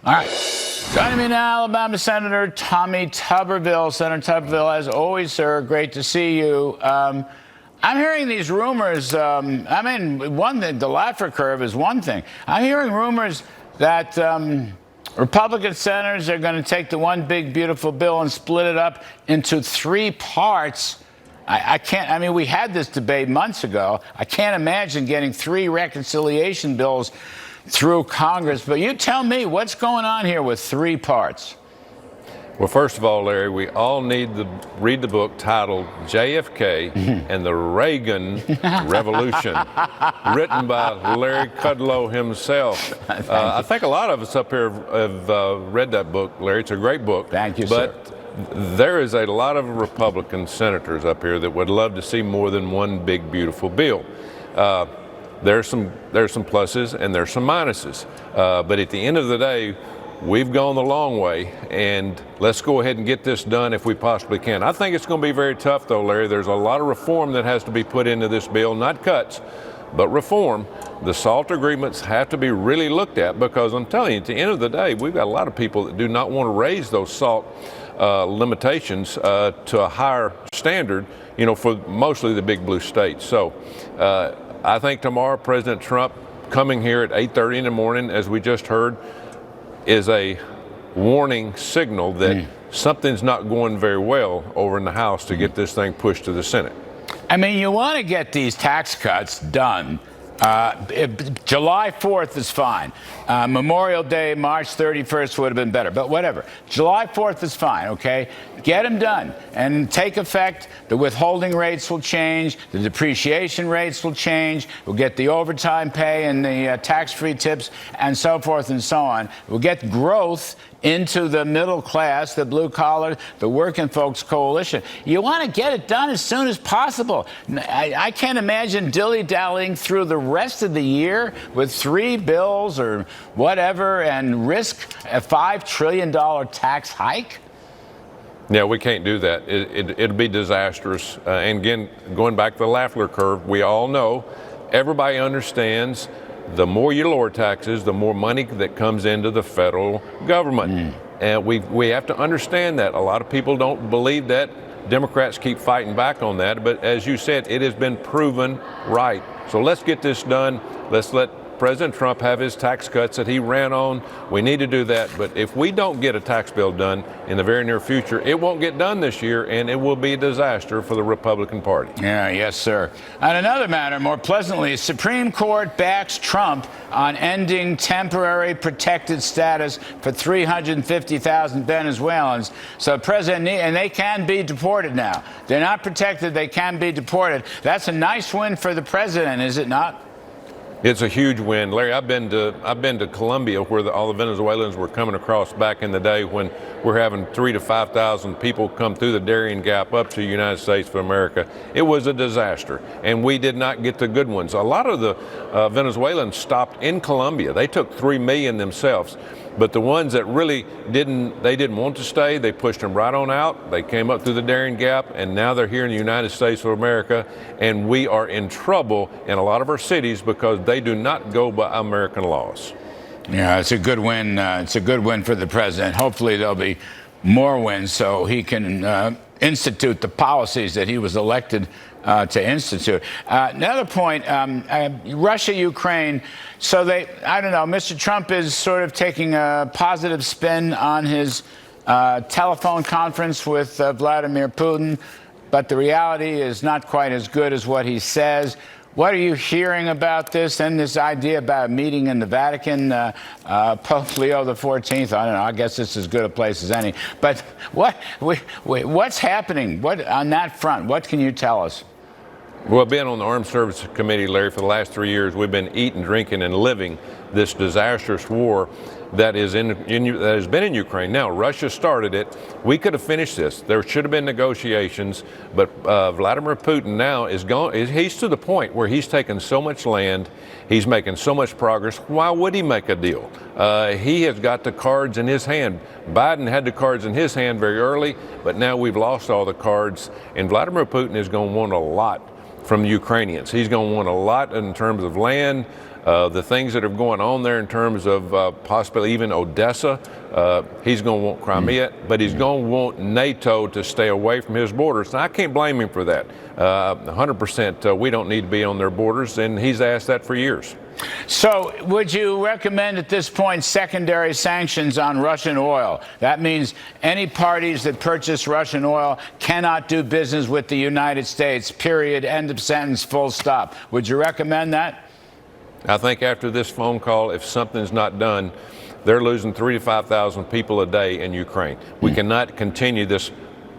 All right. Joining me now, Alabama Senator Tommy Tuberville. Senator Tuberville, as always, sir, great to see you. I'm hearing these rumors. One thing, the Laffer curve is one thing. I'm hearing rumors that Republican senators are going to take the one big, beautiful bill and split it up into three parts. We had this debate months ago. I can't imagine getting three reconciliation bills through Congress. But you tell me, what's going on here with three parts? Well, first of all, Larry, we all need to read the book titled JFK and the Reagan Revolution, written by Larry Kudlow himself. I think a lot of us up here have read that book, Larry. It's a great book. Thank you, but sir. There is a lot of Republican senators up here that would love to see more than one big, beautiful bill. There's some pluses and there's some minuses. But at the end of the day, we've gone the long way, and let's go ahead and get this done if we possibly can. I think it's going to be very tough, though, Larry. There's a lot of reform that has to be put into this bill, not cuts, but reform. The SALT agreements have to be really looked at, because I'm telling you, at the end of the day, we've got a lot of people that do not want to raise those SALT limitations to a higher standard, for mostly the big blue states. So I think tomorrow, President Trump coming here at 8:30 in the morning, as we just heard, is a warning signal that something's not going very well over in the House to get this thing pushed to the Senate. You want to get these tax cuts done. July 4th is fine. Memorial Day, March 31st would have been better, but whatever. July 4th is fine, okay? Get them done and take effect. The withholding rates will change. The depreciation rates will change. We'll get the overtime pay and the tax-free tips and so forth and so on. We'll get growth into the middle class, the blue collar, the working folks coalition. You want to get it done as soon as possible. I can't imagine dilly-dallying through the rest of the year with three bills or whatever and risk a $5 trillion tax hike. Yeah, we can't do that. It'd be disastrous. And again, going back to the Laffer curve, we all know, everybody understands, the more you lower taxes, the more money that comes into the federal government. And we have to understand that. A lot of people don't believe that. Democrats keep fighting back on that. But as you said, it has been proven right. So let's get this done. Let's let President Trump have his tax cuts that he ran on. We need to do that. But if we don't get a tax bill done in the very near future, it won't get done this year, and it will be a disaster for the Republican Party. Yeah, yes, sir. On another matter, more pleasantly, Supreme Court backs Trump on ending temporary protected status for 350,000 Venezuelans. So President, and they can be deported now. They're not protected, they can be deported. That's a nice win for the president, is it not? It's a huge win, Larry. I've been to Colombia, where all the Venezuelans were coming across back in the day when we're having 3,000 to 5,000 people come through the Darien Gap up to the United States of America. It was a disaster, and we did not get the good ones. A lot of the Venezuelans stopped in Colombia. They took 3 million themselves. But the ones that really didn't want to stay, they pushed them right on out. They came up through the Darien Gap, and now they're here in the United States of America, and we are in trouble in a lot of our cities because they do not go by American laws. Yeah, it's a good win. It's a good win for the president. Hopefully there'll be more wins so he can institute the policies that he was elected to institute. Another point, Russia, Ukraine. So Mr. Trump is sort of taking a positive spin on his telephone conference with Vladimir Putin, but the reality is not quite as good as what he says. What are you hearing about this and this idea about a meeting in the Vatican? Pope Leo XIV, I don't know, I guess it's as good a place as any. But what's happening? What on that front? What can you tell us? Well, being on the Armed Services Committee, Larry, for the last 3 years, we've been eating, drinking, and living this disastrous war that has been in Ukraine. Now, Russia started it. We could have finished this. There should have been negotiations, but Vladimir Putin now is gone. He's to the point where he's taken so much land, he's making so much progress. Why would he make a deal? He has got the cards in his hand. Biden had the cards in his hand very early, but now we've lost all the cards, and Vladimir Putin is going to want a lot from the Ukrainians. He's going to want a lot in terms of land, The things that are going on there in terms of possibly even Odessa, he's going to want Crimea, but he's going to want NATO to stay away from his borders. And I can't blame him for that. 100% we don't need to be on their borders, and he's asked that for years. So would you recommend at this point secondary sanctions on Russian oil? That means any parties that purchase Russian oil cannot do business with the United States, period, end of sentence, full stop. Would you recommend that? I think after this phone call, if something's not done, they're losing 3,000 to 5,000 people a day in Ukraine. We cannot continue this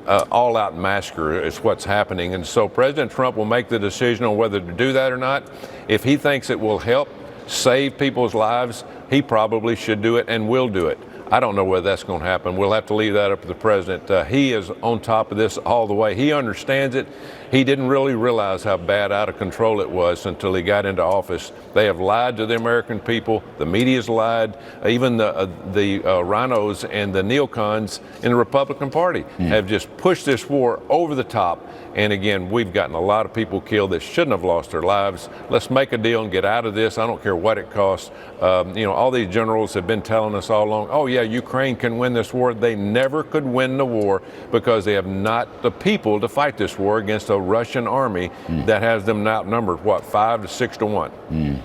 all-out massacre is what's happening. And so President Trump will make the decision on whether to do that or not. If he thinks it will help save people's lives, he probably should do it and will do it. I don't know whether that's going to happen. We'll have to leave that up to the president. He is on top of this all the way. He understands it. He didn't really realize how bad, out of control it was until he got into office. They have lied to the American people. The media's lied. Even the rhinos and the neocons in the Republican Party have just pushed this war over the top. And again, we've gotten a lot of people killed that shouldn't have lost their lives. Let's make a deal and get out of this. I don't care what it costs. All these generals have been telling us all along, oh yeah, Ukraine can win this war. They never could win the war because they have not the people to fight this war against a Russian army that has them outnumbered, 5 to 6 to 1.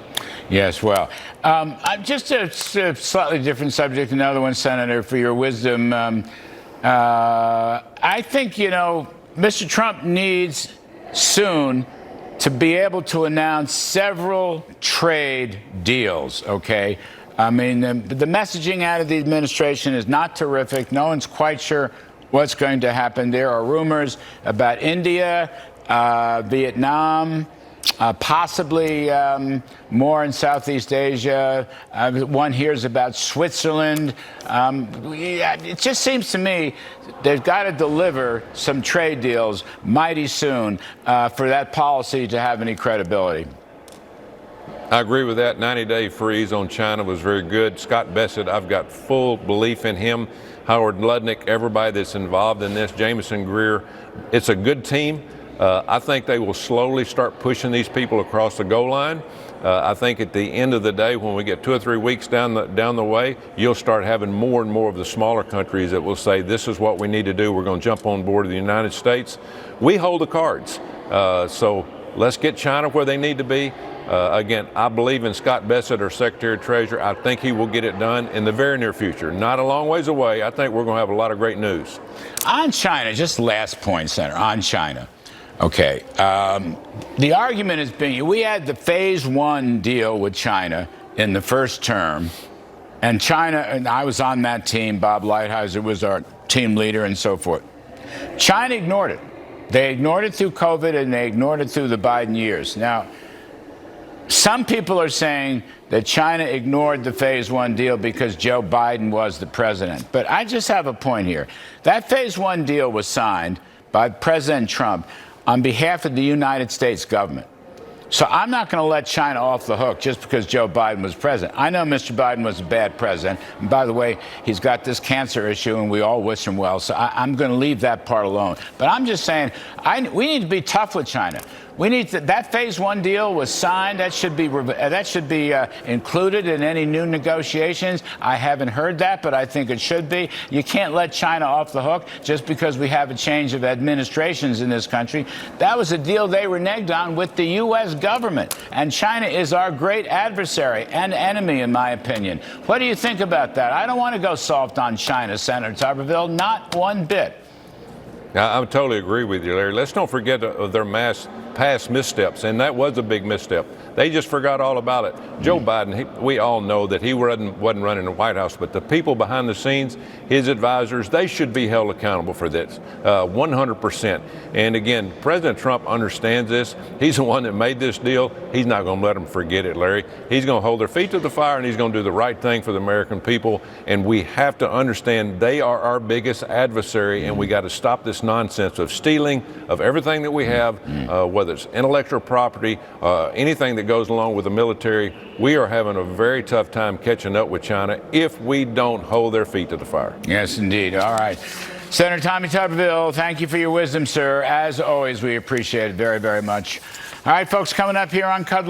Yes, well, just a slightly different subject, another one, Senator, for your wisdom. I think, Mr. Trump needs soon to be able to announce several trade deals, okay? I mean, the messaging out of the administration is not terrific. No one's quite sure what's going to happen. There are rumors about India, Vietnam, possibly more in Southeast Asia. One hears about Switzerland. It just seems to me they've got to deliver some trade deals mighty soon for that policy to have any credibility. I agree with that. 90-day freeze on China was very good. Scott Bessent, I've got full belief in him. Howard Lutnick, everybody that's involved in this, Jameson Greer. It's a good team. I think they will slowly start pushing these people across the goal line. I think at the end of the day, when we get 2 or 3 weeks down the way, you'll start having more and more of the smaller countries that will say, this is what we need to do. We're going to jump on board of the United States. We hold the cards. So let's get China where they need to be. Again, I believe in Scott Bessent, our Secretary of Treasury. I think he will get it done in the very near future. Not a long ways away. I think we're going to have a lot of great news. On China, just last point, Senator, on China. Okay. The argument has been, we had the phase 1 deal with China in the first term, and China, and I was on that team, Bob Lighthizer was our team leader and so forth. China ignored it. They ignored it through COVID, and they ignored it through the Biden years. Now, some people are saying that China ignored the phase 1 deal because Joe Biden was the president. But I just have a point here. That phase 1 deal was signed by President Trump on behalf of the United States government. So I'm not going to let China off the hook just because Joe Biden was president. I know Mr. Biden was a bad president. And by the way, he's got this cancer issue, and we all wish him well. So I'm going to leave that part alone. But I'm just saying, we need to be tough with China. We need to, that phase 1 deal was signed. That should be included in any new negotiations. I haven't heard that, but I think it should be. You can't let China off the hook just because we have a change of administrations in this country. That was a deal they reneged on with the U.S. government. And China is our great adversary and enemy, in my opinion. What do you think about that? I don't want to go soft on China, Senator Tuberville, not one bit. I totally agree with you, Larry. Let's don't forget their past missteps, and that was a big misstep. They just forgot all about it. Joe Biden, we all know that he wasn't running the White House, but the people behind the scenes, his advisors, they should be held accountable for this, 100%. And again, President Trump understands this. He's the one that made this deal. He's not going to let them forget it, Larry. He's going to hold their feet to the fire, and he's going to do the right thing for the American people. And we have to understand they are our biggest adversary, and we got to stop this nonsense of stealing of everything that we have, whether it's intellectual property, anything that goes along with the military. We are having a very tough time catching up with China if we don't hold their feet to the fire. Yes, indeed. All right. Senator Tommy Tuberville, thank you for your wisdom, sir. As always, we appreciate it very, very much. All right, folks, coming up here on Kudlow.